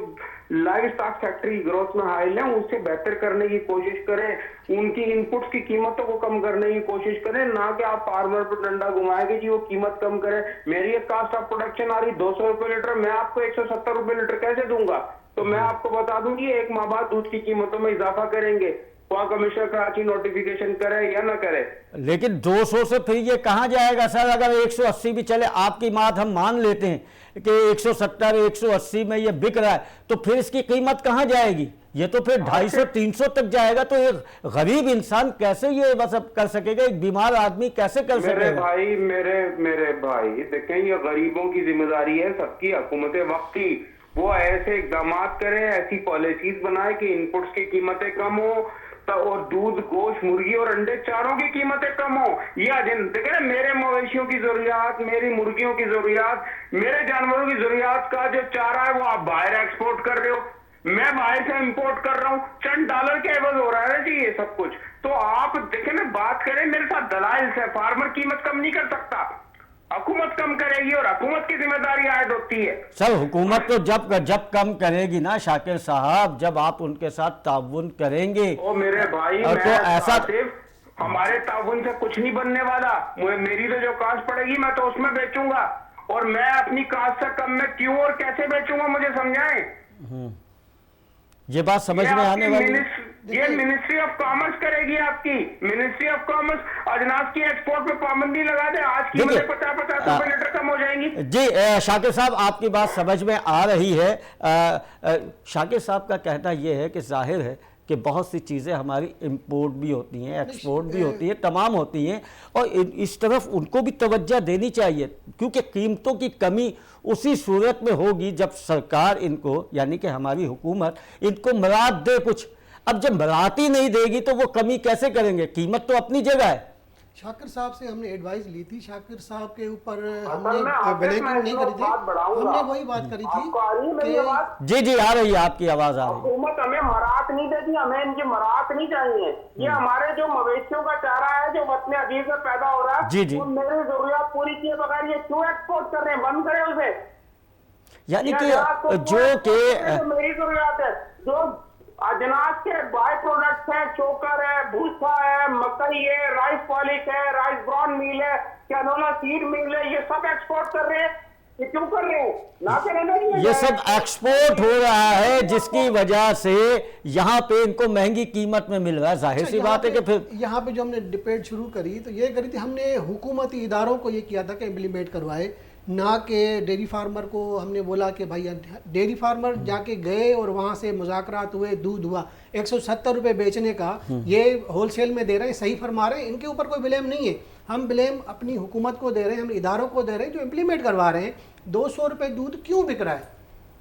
लाइव स्टॉक फैक्ट्री ग्रोथ में हाइल है उससे बेहतर करने की कोशिश करें, उनकी इनपुट्स की कीमतों को कम करने की कोशिश करें, ना कि आप फार्मर पर डंडा घुमाएंगे जी वो कीमत कम करे। मेरी एक कास्ट ऑफ प्रोडक्शन आ रही 200 रुपए लीटर, मैं आपको 170 रुपए लीटर कैसे दूंगा? तो मैं आपको बता दूं कि 1 माह बाद दूध की कीमतों में इजाफा करेंगे, वहां कमिश्नर कराची नोटिफिकेशन करे या ना करे। लेकिन 200 से फिर ये कहाँ जाएगा सर? अगर 180 भी चले, आपकी बात हम मान लेते हैं कि 170 180 में ये बिक रहा है, तो फिर इसकी कीमत कहाँ जाएगी? ये तो फिर 250 300 तक जाएगा। तो एक गरीब इंसान कैसे ये बस अब कर सकेगा? एक बीमार आदमी कैसे कर सकेगा? मेरे भाई देखें, ये गरीबों की जिम्मेदारी है, सबकी, हुकूमत वक्त की। वो ऐसे इकदाम करें, ऐसी पॉलिसीज बनाए कि इनपुट्स की कीमतें कम हो, और दूध, गोश्त, मुर्गी और अंडे चारों की कीमतें कम हो। या देखे ना, मेरे मवेशियों की जरूरियात, मेरी मुर्गियों की जरूरियात, मेरे जानवरों की जरूरियात का जो चारा है वो आप बाहर एक्सपोर्ट कर रहे हो, मैं बाहर से इंपोर्ट कर रहा हूं, चंद डॉलर के एवज हो रहा है जी ये सब कुछ। तो आप देखें ना, बात करें मेरे साथ दलाइल से, फार्मर कीमत कम नहीं कर सकता, हुकूमत कम करेगी और हुकूमत की जिम्मेदारी आयद होती है। सर हुकूमत तो जब कम करेगी ना शाकिर साहब, जब आप उनके साथ ताउन करेंगे। ओ मेरे भाई, तो ऐसा हमारे ताउन से कुछ नहीं बनने वाला। मेरी तो जो कास्ट पड़ेगी मैं तो उसमें बेचूंगा, और मैं अपनी कास्ट से कम में क्यों और कैसे बेचूंगा, मुझे समझाएं। ये बात समझ में आने वाली। ये मिनिस्ट्री ऑफ कॉमर्स करेगी, आपकी मिनिस्ट्री ऑफ कॉमर्स अजनास की एक्सपोर्ट पे पाबंदी लगा दे, आज की 50-50 रुपए लीटर कम हो जाएंगी। जी शाकिर साहब, आपकी बात समझ में आ रही है। शाकिर साहब का कहना यह है कि जाहिर है कि बहुत सी चीज़ें हमारी इंपोर्ट भी होती हैं, एक्सपोर्ट भी होती है, तमाम होती हैं, और इस तरफ उनको भी तवज्जो देनी चाहिए, क्योंकि कीमतों की कमी उसी सूरत में होगी जब सरकार इनको, यानी कि हमारी हुकूमत इनको मराद दे कुछ। अब जब मराद ही नहीं देगी तो वो कमी कैसे करेंगे? कीमत तो अपनी जगह है। शाकिर साहब से हमने एडवाइस ली थी, शाकिर साहब के ऊपर हमने ब्लैकिंग नहीं करी थी, हमने वही बात करी थी कि जी आ रही है, आपकी आवाज आ रही है। हुकूमत हमें मरात नहीं देती, हमें इनकी मरात नहीं चाहिए। ये हमारे जो मवेशियों का चारा है जो वतन अजीज में पैदा हो रहा है, जी वो मेरी जरूरत पूरी किए बगैर ये क्यों एक्सपोर्ट कर रहे हैं? बंद करें उसे। यानी कि जो कि मेरी जरूरत है, जो अजनास के बाय प्रोडक्ट्स हैं, चोकर है, भूसा है, मकई है, राइस पॉलिश है, राइस ब्राउन मील है, कैनोला सीड मील है, ये सब एक्सपोर्ट कर रहे हैं। ये क्यों कर रहे हैं? ना करें, ये सब एक्सपोर्ट हो रहा है, जिसकी वजह से यहाँ पे इनको महंगी कीमत में मिल रहा है। जाहिर सी बात है कि फिर यहाँ पे जो हमने डिबेट शुरू करी तो ये करी थी, हमने हुकूमती इदारों को ये किया था कि इम्प्लीमेंट करवाए, ना कि डेयरी फार्मर को हमने बोला कि भाई डेयरी फार्मर जाके गए और वहाँ से मुज़ाकरात हुए, दूध हुआ 170 रुपये बेचने का, ये होलसेल में दे रहे हैं, सही फरमा रहे हैं, इनके ऊपर कोई ब्लेम नहीं है। हम ब्लेम अपनी हुकूमत को दे रहे हैं, हम इदारों को दे रहे हैं जो इम्प्लीमेंट करवा रहे हैं। 200 रुपये दूध क्यों बिक रहा है?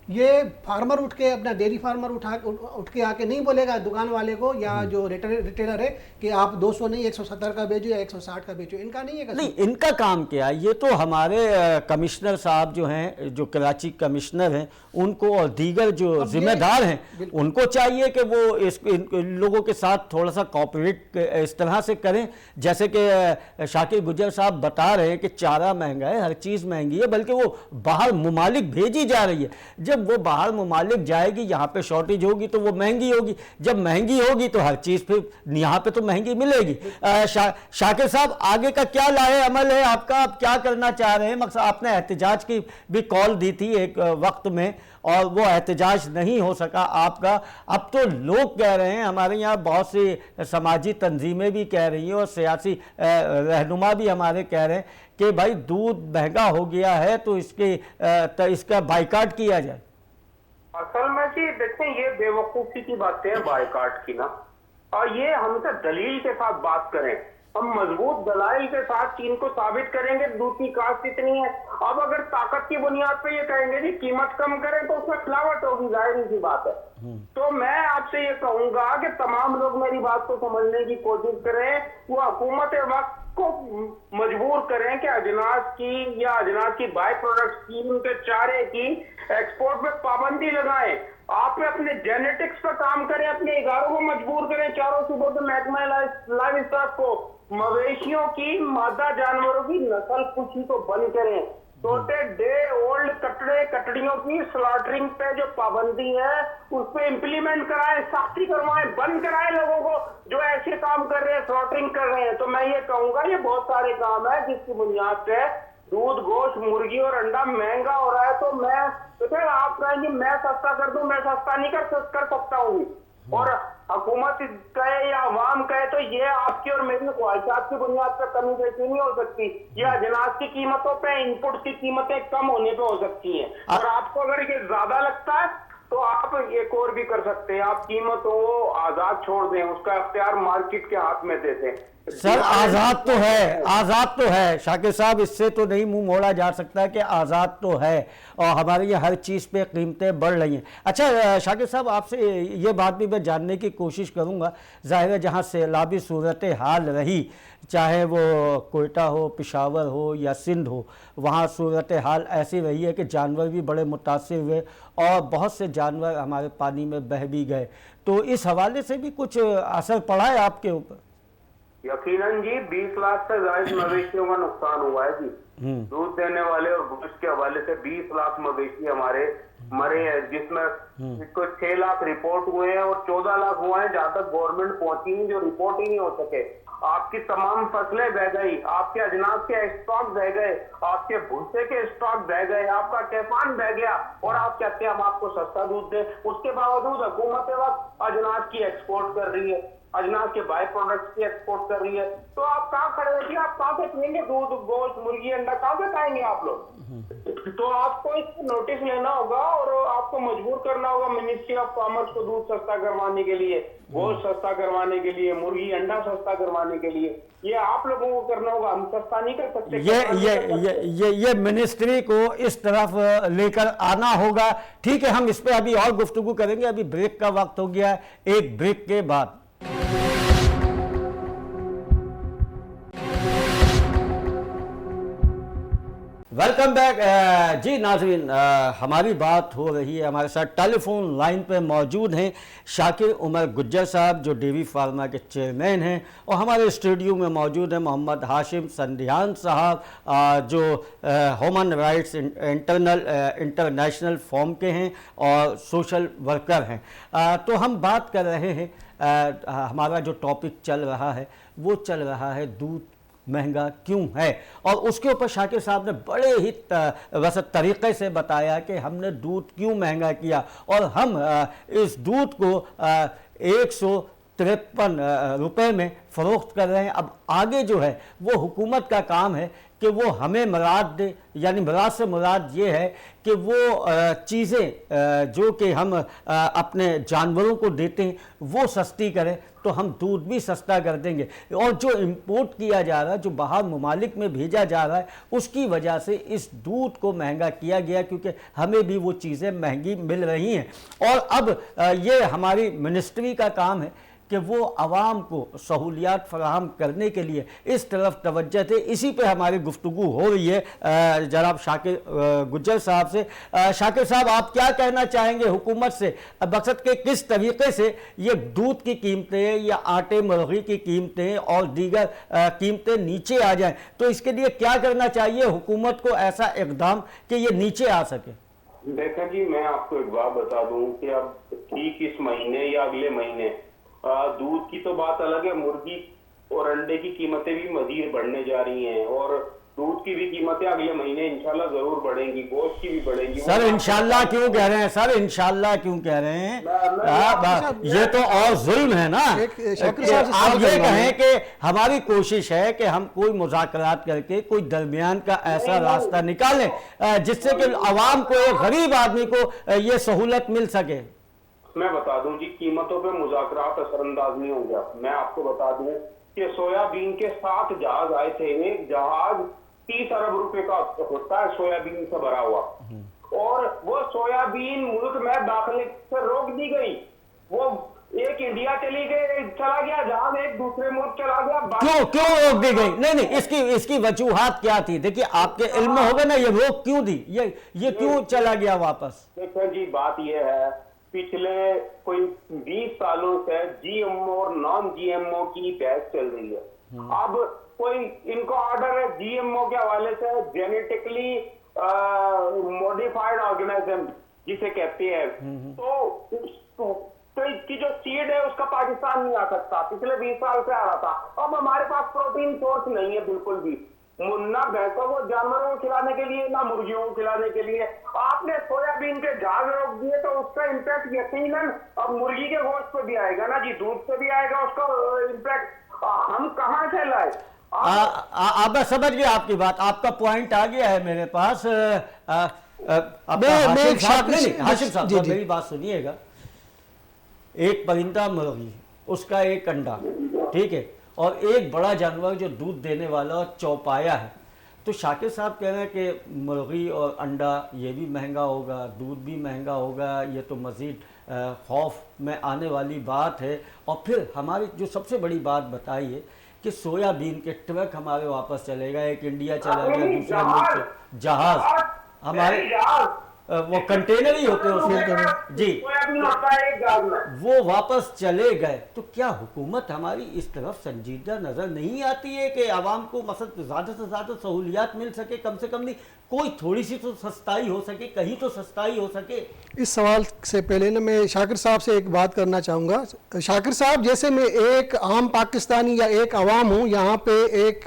ये फार्मर उठ के, अपना डेयरी फार्मर उठ के आके नहीं बोलेगा दुकान वाले को या जो रिटेलर है कि आप 200 नहीं 170 का बेचो या 160 का बेचो। इनका नहीं है, नहीं इनका काम क्या है? ये तो हमारे कमिश्नर साहब जो हैं, जो कराची कमिश्नर हैं, उनको और दीगर जो जिम्मेदार हैं उनको चाहिए कि वो इन लोगों के साथ थोड़ा सा कॉपरेट इस तरह से करें, जैसे कि शाकिर गुजर साहब बता रहे हैं कि चारा महंगा है, हर चीज़ महंगी है, बल्कि वो बाहर ममालिक भेजी जा रही है। जब वो बाहर ममालिक जाएगी, यहाँ पे शॉर्टेज होगी तो वो महंगी होगी, जब महंगी होगी तो हर चीज़ फिर यहाँ पे तो महंगी मिलेगी। शाकिर साहब, आगे का क्या लाए अमल है आपका? आप क्या करना चाह रहे हैं? मकसद आपने एहतजाज की भी कॉल दी थी एक वक्त में, और वो एहतजाज नहीं हो सका आपका। अब तो लोग कह रहे हैं, हमारे यहाँ बहुत सी समाजी तंजीमें भी कह रही हैं और सियासी रहनुमा भी हमारे कह रहे हैं कि भाई दूध महंगा हो गया है तो इसका बाइकाट किया जाए। असल में जी देखें, ये बेवकूफी की बातें हैं बाइकाट की ना, और ये हमसे दलील के साथ बात करें, हम मजबूत दलाइल के साथ चीन को साबित करेंगे दूध की कास्ट इतनी है। अब अगर ताकत की बुनियाद पे ये कहेंगे जी कीमत कम करें तो उसमें खिलावट होगी, जाहिर सी बात है। तो मैं आपसे ये कहूंगा कि तमाम लोग मेरी बात को समझने की कोशिश करें, वो हुकूमत वक्त को मजबूर करें कि अजनास की या अजनास की बाय प्रोडक्ट की, उनके चारे की एक्सपोर्ट पे पाबंदी लगाएं। आप अपने जेनेटिक्स पर काम करें, अपने इदारों को मजबूर करें, चारों सूबों के महकमा लाइव स्टॉक को मवेशियों की, मादा जानवरों की नस्ल कुशी को बंद करें। छोटे डे ओल्ड कटड़ियों की स्लॉटरिंग पे जो पाबंदी है उस पे इम्प्लीमेंट कराएं, सख्ती करवाएं, बंद कराएं लोगों को जो ऐसे काम कर रहे हैं, स्लॉटरिंग कर रहे हैं। तो मैं ये कहूंगा ये बहुत सारे काम है जिसकी बुनियाद पे दूध, गोश्त, मुर्गी और अंडा महंगा हो रहा है, तो मैं तो फिर आप कहेंगे मैं सस्ता कर दूं, मैं सस्ता नहीं कर सकता हूँ। और हुकूमत कहे या अवाम कहे तो ये आपकी और मेरी ख्वाहिशात की बुनियाद पर कमी बेशी नहीं हो सकती। ये अजनास की कीमतों पे इनपुट की कीमतें कम होने पे हो सकती हैं। और आपको अगर ये ज्यादा लगता है तो आप एक और भी कर सकते हैं, आप कीमतों को आजाद छोड़ दें, उसका अख्तियार मार्केट के हाथ में दे दें। सर आज़ाद तो है, आज़ाद तो है शाकिर साहब, इससे तो नहीं मुंह मोड़ा जा सकता कि आज़ाद तो है और हमारे ये हर चीज़ पे कीमतें बढ़ रही हैं। अच्छा शाकिर साहब, आपसे ये बात भी मैं जानने की कोशिश करूंगा, ज़ाहिर है जहाँ सैलाबी सूरत हाल रही, चाहे वो कोयटा हो, पेशावर हो या सिंध हो, वहाँ सूरत हाल ऐसी रही है कि जानवर भी बड़े मुतासिर हुए और बहुत से जानवर हमारे पानी में बह भी गए। तो इस हवाले से भी कुछ असर पड़ा है आपके ऊपर? यकीनन जी, 20 लाख से ज्यादा मवेशियों का नुकसान हुआ है जी। दूध देने वाले और गोश्त के हवाले से 20 लाख मवेशी हमारे मरे हैं, जिसमें कुछ 6 लाख रिपोर्ट हुए हैं और 14 लाख हुए हैं जहां तक गवर्नमेंट पहुंची नहीं, जो रिपोर्ट ही नहीं हो सके। आपकी तमाम फसलें बह गई, आपके अजनास के स्टॉक बह गए, आपके भूसे के स्टॉक बह गए, आपका कैफान बह गया, और आप कहते हैं हम आपको सस्ता दूध दें। उसके बावजूद हुकूमत वक्त अजनास की एक्सपोर्ट कर रही है, अजनास के बाय प्रोडक्ट्स की एक्सपोर्ट कर रही है। तो आप कहाँ खड़े हैं, आप कहाँ से पिएंगे दूध, गोश्त, मुर्गी, अंडा कहाँ से खाएंगे आप लोग? तो आपको इसको नोटिस लेना होगा और आपको मजबूर करना होगा मिनिस्ट्री ऑफ कॉमर्स को दूध सस्ता करवाने के लिए, गोश्त सस्ता करवाने के लिए, मुर्गी अंडा सस्ता करवाने के लिए। ये आप लोगों को करना होगा, हम सस्ता नहीं कर सकते। ये मिनिस्ट्री को इस तरफ लेकर आना होगा। ठीक है, हम इस पे अभी और गुफ्तगू करेंगे, अभी ब्रेक का वक्त हो गया है, एक ब्रेक के बाद। वेलकम बैक जी नाज़रीन, हमारी बात हो रही है, हमारे साथ टेलीफोन लाइन पे मौजूद हैं शाकिर उमर गुज्जर साहब जो डेयरी फार्मा के चेयरमैन हैं, और हमारे स्टूडियो में मौजूद हैं मोहम्मद हाशिम संधियान साहब जो ह्यूमन राइट्स इंटरनेशनल फॉर्म के हैं और सोशल वर्कर हैं। तो हम बात कर रहे हैं, हमारा जो टॉपिक चल रहा है वो चल रहा है दूध महंगा क्यों है, और उसके ऊपर शाकिर साहब ने बड़े ही वैसे तरीक़े से बताया कि हमने दूध क्यों महंगा किया और हम इस दूध को 153 रुपये में फ़रोख्त कर रहे हैं। अब आगे जो है वो हुकूमत का काम है कि वो हमें मुराद दे, यानी मुराद से मुराद ये है कि वो चीज़ें जो कि हम अपने जानवरों को देते हैं वो सस्ती करें, तो हम दूध भी सस्ता कर देंगे। और जो इंपोर्ट किया जा रहा है, जो बाहर ममालिक में भेजा जा रहा है, उसकी वजह से इस दूध को महंगा किया गया, क्योंकि हमें भी वो चीज़ें महंगी मिल रही हैं। और अब ये हमारी मिनिस्ट्री का काम है कि वो आवाम को सहूलियात फराहम करने के लिए इस तरफ तवज्जो थे। इसी पे हमारी गुफ्तगू हो रही है जनाब शाकिर गुज्जर साहब से। शाकिर साहब, आप क्या कहना चाहेंगे हुकूमत से, मकसद के किस तरीके से ये दूध की कीमतें या आटे मुर्गी की कीमतें और दीगर कीमतें नीचे आ जाएं, तो इसके लिए क्या करना चाहिए हुकूमत को ऐसा इक़दाम कि ये नीचे आ सके? देखें जी, मैं आपको एक बात बता दूं कि अब ठीक इस महीने या अगले महीने दूध की तो बात अलग है, मुर्गी और अंडे की कीमतें भी मजीद बढ़ने जा रही हैं और दूध की भी कीमतें अगले महीने इंशाल्लाह जरूर बढ़ेंगी, गोश्त की भी बढ़ेंगी। सर इंशाल्लाह क्यों कह रहे हैं, सर इंशाल्लाह क्यों कह रहे हैं? ये तो और जुल्म है ना। आप ये कहें कि हमारी कोशिश है कि हम कोई मुज़ाकरात करके कोई दरमियान का ऐसा रास्ता निकालें जिससे कि अवाम को, एक गरीब आदमी को ये सहूलत मिल सके। मैं बता दूं जी, कीमतों पे मुज़ाकरात असरअंदाज नहीं होंगे। मैं आपको बता दूं कि सोयाबीन के 7 जहाज आए थे, एक जहाज 30 अरब रुपए का होता है सोयाबीन से भरा हुआ, और वो सोयाबीन मुल्क में दाखिले से रोक दी गई। वो एक इंडिया चला गया जहाज, एक दूसरे मुल्क चला गया। क्यों रोक दी गई? नहीं, इसकी वजूहात क्या थी? देखिए आपके इल्म में होगा ना, ये रोक क्यों दी, ये क्यों चला गया वापस? देखो जी, बात ये है, पिछले कोई 20 सालों से जीएमओ और नॉन जीएमओ की बहस चल रही है। अब कोई इनको ऑर्डर है जीएमओ के हवाले से, जेनेटिकली मॉडिफाइड ऑर्गेनिज्म जिसे कहते हैं, तो इसकी जो सीड है उसका पाकिस्तान नहीं आ सकता, पिछले 20 साल से आ रहा था। अब हमारे पास प्रोटीन सोर्स नहीं है बिल्कुल भी, ना भैंसों को, जानवरों को खिलाने के लिए, ना मुर्गियों को खिलाने के लिए। आपने सोयाबीन के झाग रोक दिए तो उसका इम्पैक्ट यकीनन अब मुर्गी के गोश्त पे भी आएगा ना जी, दूध पे भी आएगा उसका इम्पैक्ट। हम कहाँ से लाए? आप मैं समझ गया आपकी बात, आपका पॉइंट आ गया है मेरे पास। हाशिम साहब मेरी बात सुनिएगा। एक परिंदा मुर्गी, उसका एक अंडा, ठीक है, और एक बड़ा जानवर जो दूध देने वाला और चौपाया है। तो शाकिर साहब कह रहे हैं कि मुर्गी और अंडा ये भी महंगा होगा, दूध भी महंगा होगा, ये तो मज़ीद खौफ में आने वाली बात है। और फिर हमारी जो सबसे बड़ी बात बताइए कि सोयाबीन के ट्रक हमारे वापस चले गए, एक इंडिया चला गया, दूसरे मुल्क से जहाज हमारे वो कंटेनर ही होते हैं उसमें जी, वो वापस चले गए। तो क्या हुकूमत हमारी इस तरफ संजीदा नजर नहीं आती है कि आवाम को मसलन ज़्यादा से ज़्यादा सहूलियात मिल सके, कम से कम नहीं कोई थोड़ी सी तो सस्ताई हो सके, कहीं तो सस्ताई हो सके? इस सवाल से पहले ना मैं शाकिर साहब से एक बात करना चाहूँगा। शाकिर साहब, जैसे मैं एक आम पाकिस्तानी या एक आवाम हूँ, यहाँ पे एक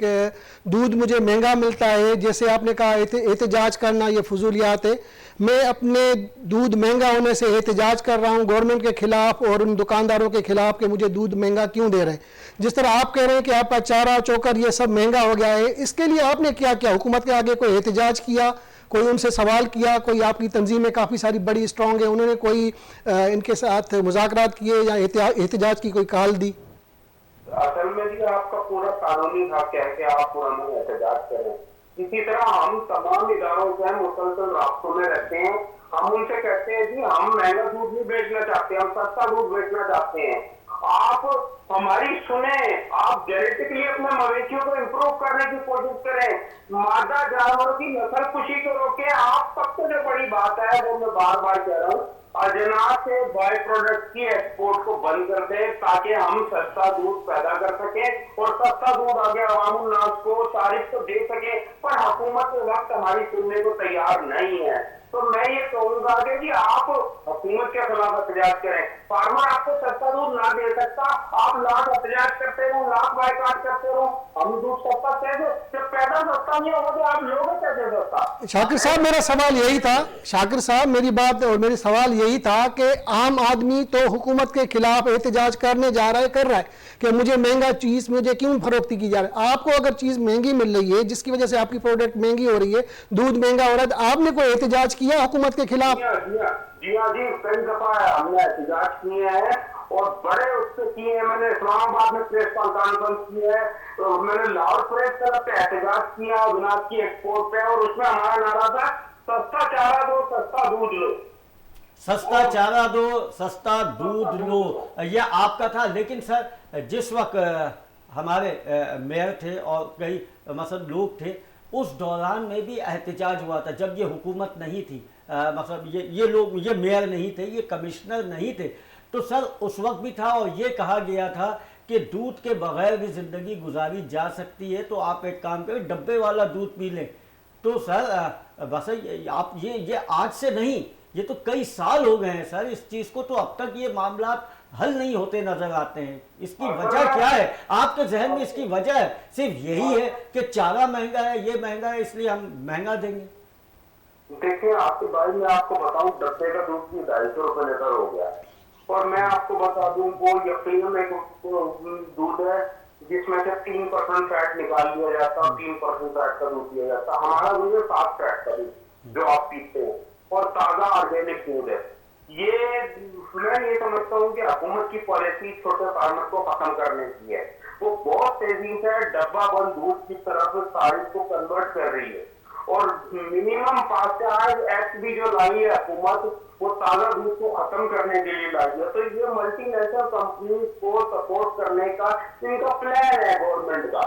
दूध मुझे महंगा मिलता है, जैसे आपने कहा एहतजाज करना ये फजूलियात है। मैं अपने दूध महंगा होने से एहतजाज कर रहा हूँ गवर्नमेंट के खिलाफ और उन दुकानदारों के खिलाफ कि मुझे दूध महंगा क्यों दे रहे हैं। जिस तरह आप कह रहे हैं कि आपका चारा चोकर ये सब महंगा हो गया है, इसके लिए आपने क्या किया? हुकूमत के आगे कोई एहतजाज किया, कोई उनसे सवाल किया? कोई आपकी तंजीमें काफ़ी सारी बड़ी स्ट्रॉन्ग है, उन्होंने कोई इनके साथ मुज़ाकरात किए या एहतजाज की कोई कॉल दी? असल में भी आपका पूरा कानूनी हक है कि आप पुराना एहतजाज करें। इसी तरह हम तमाम इदारों से मुसलसल रास्तों में रहते हैं। हम उनसे कहते हैं जी हम महंगा दूध नहीं बेचना चाहते, हम सस्ता दूध बेचना चाहते हैं। आप हमारी सुने, आप जेनेटिकली अपने मवेशियों को इम्प्रूव करने की कोशिश करें, मादा जानवरों की नस्ल खुशी को रोके। आप सबसे जो बड़ी बात है वो मैं बार बार कह रहा हूँ, अजनास से बाय प्रोडक्ट की एक्सपोर्ट को बंद कर दें ताकि हम सस्ता दूध पैदा कर सकें और सस्ता दूध आगे अवामुल नास को सारिफ को दे सके। पर हुकूमत के वक्त हमारी सुनने को तैयार नहीं है। तो मैं ये कहूंगा कि आप हुकूमत के खिलाफ एहतजाज करें। फार्मर आपको सस्ता दूध ना दे सकता, आप लाख एहतजाज करते रहो, लाख बाइकाट करते रहो, हम दूध सस्ता कैसे? जब पैदा सस्ता नहीं होगा तो आप लोग कैसे सस्ता? शाकिर साहब, मेरा सवाल यही था, शाकिर साहब मेरी बात और मेरी सवाल यही था कि आम आदमी तो हुकूमत के खिलाफ एहतजाज करने जा रहा है, कर रहा है कि मुझे महंगा चीज़ मुझे क्यों फरोख्ती की जा रही है। आपको अगर चीज़ महंगी मिल रही है जिसकी वजह से आपकी प्रोडक्ट महंगी हो रही है, दूध महंगा हो रहा है, तो आपने कोई एहतजाज किया हुकूमत के खिलाफ? जी हाँ जी, कई दफा हमने एहतजाज किए हैं और बड़े उससे किए हैं। मैंने इस्लामाबाद में प्रेस कॉन्फ्रेंस की है, तो मैंने लाहौर प्रेस क्लब पे एहतजाज किया अनाज की एक्सपोर्ट पे, और उसमें हमारा नारा था सस्ता चारा दो सस्ता दूध लो। सस्ता चारा दो सस्ता दूध लो, यह आपका था। लेकिन सर जिस वक्त हमारे मेयर थे और कई मतलब लोग थे, उस दौरान में भी एहतजाज हुआ था जब ये हुकूमत नहीं थी, मतलब ये लोग, ये मेयर नहीं थे, ये कमिश्नर नहीं थे। तो सर उस वक्त भी था और ये कहा गया था कि दूध के बगैर भी ज़िंदगी गुजारी जा सकती है, तो आप एक काम करें डब्बे वाला दूध पी लें। तो सर बस आप ये आज से नहीं, ये तो कई साल हो गए हैं सर इस चीज़ को, तो अब तक ये मामला हल नहीं होते नजर आते हैं। इसकी वजह क्या है? आपके जहन में इसकी वजह सिर्फ यही है कि चारा महंगा है, ये महंगा है, इसलिए हम महंगा देंगे? देखिए आपके भाई, मैं आपको बताऊं, डब्बे का दूध भी 250 रुपए लीटर हो गया है। और मैं आपको बता दूं, वो यकीनन एक दूध है जिसमें से 3% फैट निकाल लिया जाता है, 3% फैट का दूध दिया जाता है। हमारा दूध है 7 फैट का दूध जो आप पीते हैं, और ताजा ऑर्गेनिक दूध है। ये मैं ये समझता हूँ कि हुकूमत की पॉलिसी छोटे फार्मर को खत्म करने की है। वो बहुत तेजी से डब्बा बंद दूध की तरफ सारिफ को कन्वर्ट कर रही है, और मिनिमम फास्टैग एक्ट भी जो लाई है हुकूमत, वो ताजा दूध को खत्म करने के लिए लाई है। तो ये मल्टीनेशनल कंपनी को सपोर्ट करने का इनका प्लान है गवर्नमेंट का।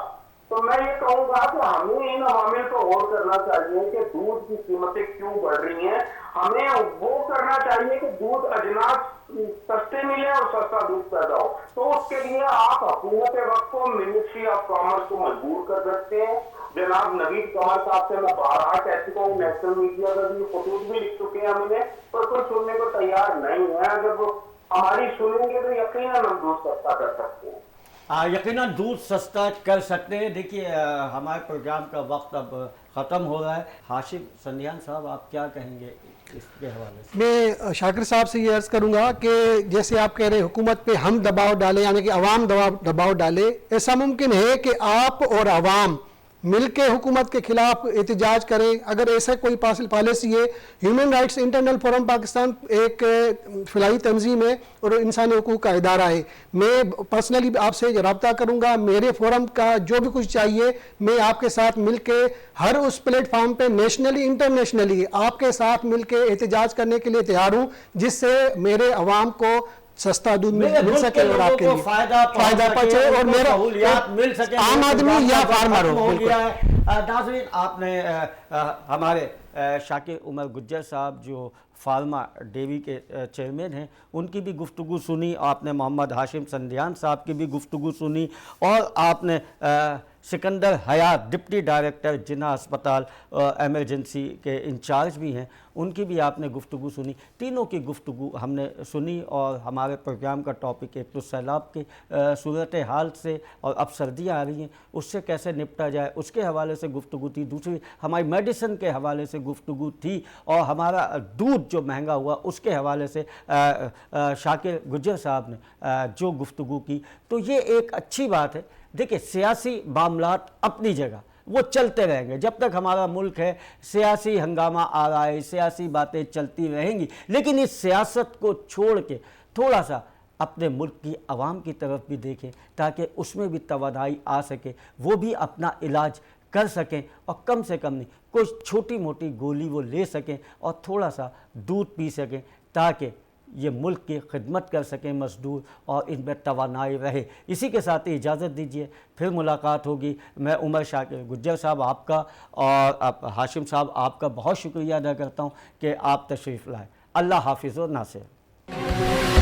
तो मैं ये कहूंगा कि हमें इन अवामिल को गौर करना चाहिए कि दूध की कीमतें क्यों बढ़ रही हैं। हमें वो करना चाहिए कि दूध अजनास सस्ते मिले और सस्ता दूध पैदा हो। तो उसके लिए आप हुकूमत वक्त को, मिनिस्ट्री ऑफ कॉमर्स को मजबूर कर सकते हैं। जनाब नवीद कमर साहब से मैं बारहा कह चुका हूँ, नेशनल मीडिया पर भी खतूत भी लिख चुके हैं हमने, पर कोई सुनने को तैयार नहीं है। जब हमारी सुनेंगे तो यकीनन हम दूध सस्ता कर सकते हैं। यकीनन दूध सस्ता कर सकते हैं। देखिए हमारे प्रोग्राम का वक्त अब ख़त्म हो रहा है। हाशिम संध्यान साहब, आप क्या कहेंगे इसके हवाले से? मैं शाकिर साहब से ये अर्ज़ करूंगा कि जैसे आप कह रहे हैं हुकूमत पे हम दबाव डालें, यानी कि अवाम दबाव डाले, ऐसा मुमकिन है कि आप और अवाम मिलके हुकूमत के खिलाफ एहतजाज करें। अगर ऐसा कोई पॉलिसी है, human rights internal forum Pakistan एक फिलाई तंजीम है और इंसानी हकूक़ का इदारा है। मैं पर्सनली आपसे रब्ता करूंगा, मेरे फोरम का जो भी कुछ चाहिए मैं आपके साथ मिलके हर उस प्लेटफार्म पे नेशनली इंटरनेशनली आपके साथ मिलके एहतजाज करने के लिए तैयार हूँ, जिससे मेरे अवाम को सस्ता दूध मिल सके और आपके लिए फायदा पहुंचे और मेरा मिल सके, आम आदमी या फार्मर हो। नाज़रीन, आपने हमारे शाकिर उमर गुज्जर साहब जो फार्मा डेयरी के चेयरमैन हैं उनकी भी गुफ्तगू सुनी, आपने मोहम्मद हाशिम संध्यान साहब की भी गुफ्तगू सुनी, और आपने सिकंदर हयात डिप्टी डायरेक्टर जिन्ना अस्पताल एमरजेंसी के इंचार्ज भी हैं, उनकी भी आपने गुफ्तगू सुनी। तीनों की गुफ्तगू हमने सुनी और हमारे प्रोग्राम का टॉपिक एक तो सैलाब के सूरत हाल से, और अब सर्दियाँ आ रही हैं उससे कैसे निपटा जाए उसके हवाले से गुफ्तगू थी। दूसरी हमारी मेडिसिन के हवाले से गुफ्तगू थी, और हमारा दूध जो महंगा हुआ उसके हवाले से शाकिर गुज्जर साहब ने जो गुफ्तगू की। तो ये एक अच्छी बात है। देखिए सियासी मामलात अपनी जगह वो चलते रहेंगे, जब तक हमारा मुल्क है सियासी हंगामा आ रहा है, सियासी बातें चलती रहेंगी, लेकिन इस सियासत को छोड़ के थोड़ा सा अपने मुल्क की आवाम की तरफ भी देखें ताकि उसमें भी तवानाई आ सके, वो भी अपना इलाज कर सकें, और कम से कम नहीं कोई छोटी मोटी गोली वो ले सकें और थोड़ा सा दूध पी सकें, ताकि ये मुल्क की खिदमत कर सकें मजदूर और इनमें तवानाई रहे। इसी के साथ ही इजाज़त दीजिए, फिर मुलाकात होगी। मैं उमर शाकिर गुज्जर साहब आपका और हाशिम साहब आपका बहुत शुक्रिया अदा करता हूँ कि आप तशरीफ़ लाए। अल्लाह हाफिज़ व नासिर।